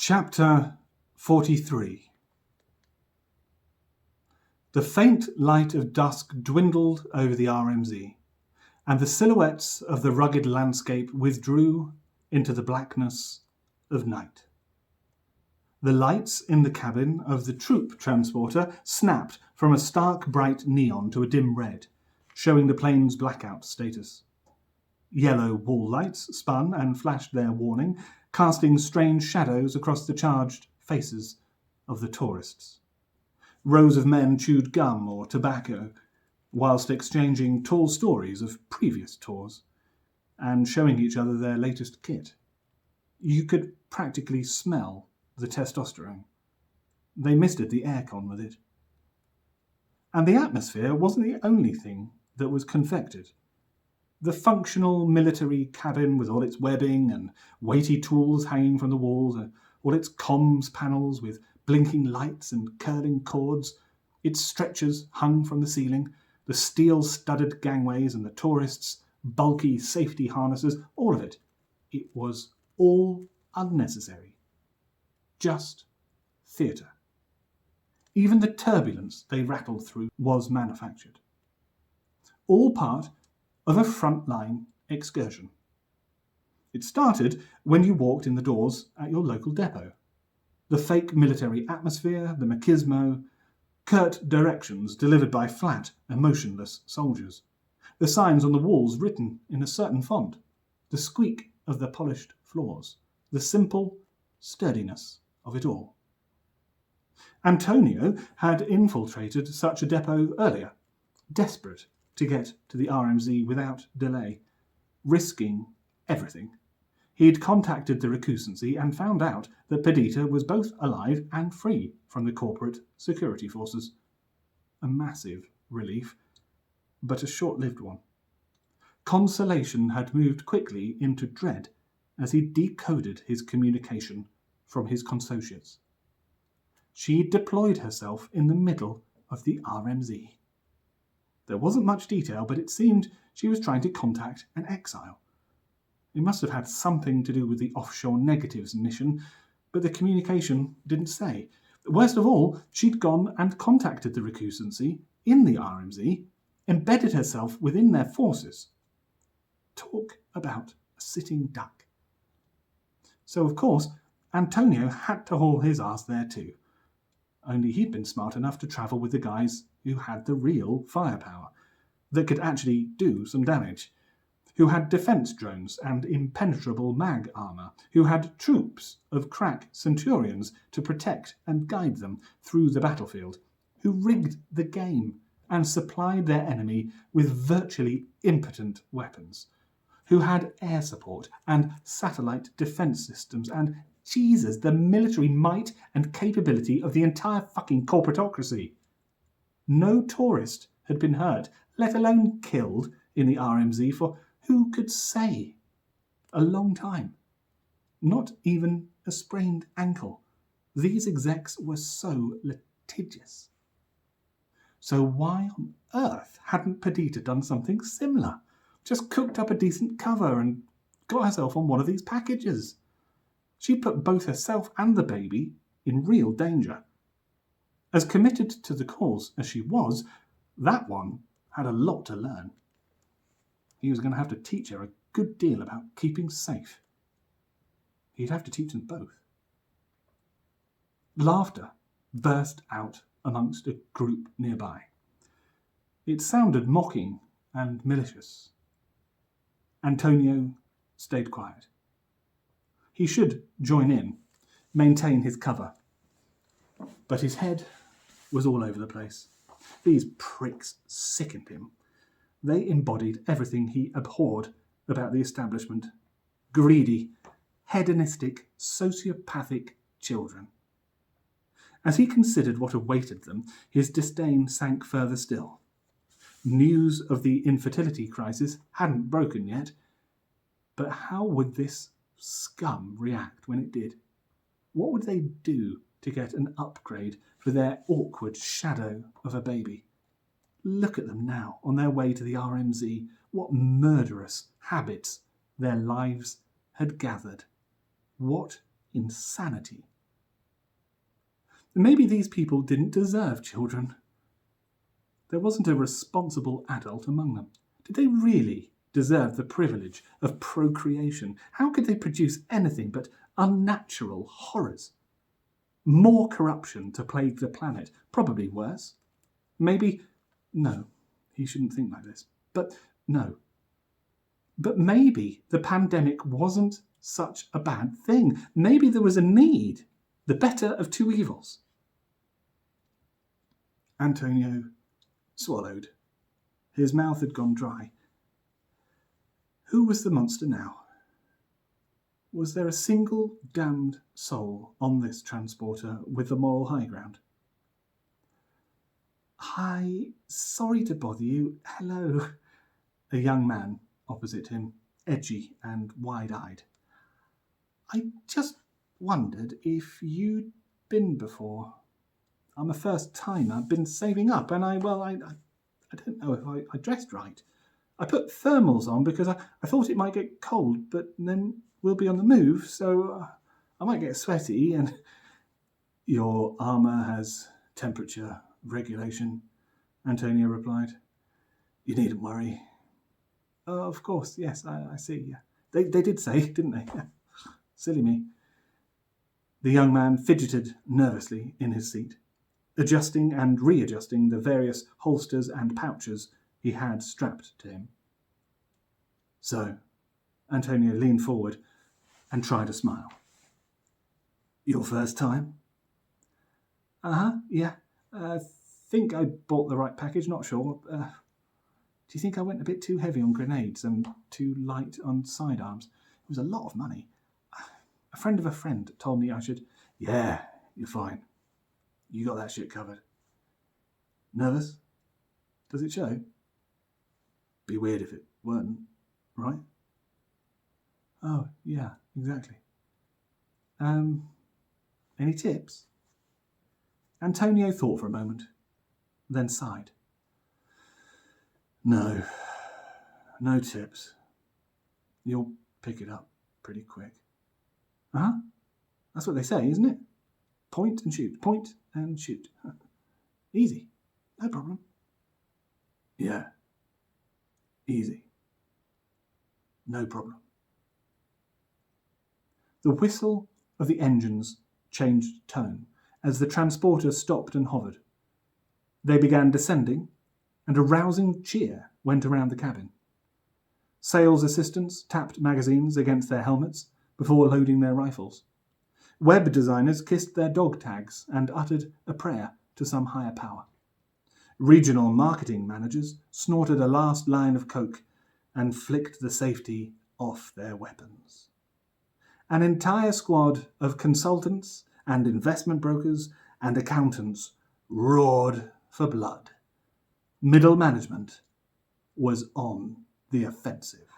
Chapter 43. The faint light of dusk dwindled over the RMZ, and the silhouettes of the rugged landscape withdrew into the blackness of night. The lights in the cabin of the troop transporter snapped from a stark bright neon to a dim red, showing the plane's blackout status. Yellow wall lights spun and flashed their warning, casting strange shadows across the charged faces of the tourists. Rows of men chewed gum or tobacco, whilst exchanging tall stories of previous tours, and showing each other their latest kit. You could practically smell the testosterone. They misted the aircon with it. And the atmosphere wasn't the only thing that was confected. The functional military cabin with all its webbing and weighty tools hanging from the walls, all its comms panels with blinking lights and curling cords, its stretchers hung from the ceiling, the steel-studded gangways and the tourists' bulky safety harnesses, all of it. It was all unnecessary. Just theatre. Even the turbulence they rattled through was manufactured. All part of a frontline excursion. It started when you walked in the doors at your local depot. The fake military atmosphere, the machismo, curt directions delivered by flat, emotionless soldiers, the signs on the walls written in a certain font, the squeak of the polished floors, the simple sturdiness of it all. Antonio had infiltrated such a depot earlier, desperate to get to the RMZ without delay, risking everything. He'd contacted the recusancy and found out that Perdita was both alive and free from the corporate security forces. A massive relief, but a short-lived one. Consolation had moved quickly into dread as he decoded his communication from his consociates. She deployed herself in the middle of the RMZ. There wasn't much detail, but it seemed she was trying to contact an exile. It must have had something to do with the offshore negatives mission, but the communication didn't say. Worst of all, she'd gone and contacted the recusancy in the RMZ, embedded herself within their forces. Talk about a sitting duck. So, of course, Antonio had to haul his ass there too. Only he'd been smart enough to travel with the guys who had the real firepower, that could actually do some damage, who had defence drones and impenetrable mag armour, who had troops of crack centurions to protect and guide them through the battlefield, who rigged the game and supplied their enemy with virtually impotent weapons, who had air support and satellite defence systems and, Jesus, the military might and capability of the entire fucking corporatocracy. No tourist had been hurt, let alone killed, in the RMZ for, who could say, a long time. Not even a sprained ankle. These execs were so litigious. So why on earth hadn't Perdita done something similar? Just cooked up a decent cover and got herself on one of these packages. She put both herself and the baby in real danger. As committed to the cause as she was, that one had a lot to learn. He was going to have to teach her a good deal about keeping safe. He'd have to teach them both. Laughter burst out amongst a group nearby. It sounded mocking and malicious. Antonio stayed quiet. He should join in, maintain his cover. But his head was all over the place. These pricks sickened him. They embodied everything he abhorred about the establishment. Greedy, hedonistic, sociopathic children. As he considered what awaited them, his disdain sank further still. News of the infertility crisis hadn't broken yet, but how would this scum react when it did? What would they do to get an upgrade for their awkward shadow of a baby? Look at them now, on their way to the RMZ. What murderous habits their lives had gathered. What insanity Maybe these people didn't deserve children. There wasn't a responsible adult among them. Did they really deserve the privilege of procreation? How could they produce anything but unnatural horrors? More corruption to plague the planet, probably worse. Maybe, no, he shouldn't think like this, but no. But maybe the pandemic wasn't such a bad thing. Maybe there was a need, the better of two evils. Antonio swallowed. His mouth had gone dry. Who was the monster now? Was there a single damned soul on this transporter with the moral high ground? Hi, sorry to bother you. Hello. A young man opposite him, edgy and wide-eyed. I just wondered if you'd been before. I'm a first-timer, been saving up, and I don't know if I dressed right. I put thermals on because I thought it might get cold, but then we'll be on the move, so I might get sweaty, and your armour has temperature regulation, Antonio replied. You needn't worry. Oh, of course, yes, I see. Yeah. They did say, didn't they? Silly me. The young man fidgeted nervously in his seat, adjusting and readjusting the various holsters and pouches he had strapped to him. So, Antonio leaned forward and tried a smile. Your first time? Yeah. Think I bought the right package, not sure. Do you think I went a bit too heavy on grenades and too light on sidearms? It was a lot of money. A friend of a friend told me I should... Yeah, you're fine. You got that shit covered. Nervous? Does it show? Be weird if it weren't, right? Oh, yeah, exactly. Any tips? Antonio thought for a moment, then sighed. No tips. You'll pick it up pretty quick. That's what they say, isn't it? Point and shoot, point and shoot. Easy, no problem. Yeah, easy, no problem. The whistle of the engines changed tone as the transporter stopped and hovered. They began descending, and a rousing cheer went around the cabin. Sales assistants tapped magazines against their helmets before loading their rifles. Web designers kissed their dog tags and uttered a prayer to some higher power. Regional marketing managers snorted a last line of coke and flicked the safety off their weapons. An entire squad of consultants and investment brokers and accountants roared for blood. Middle management was on the offensive.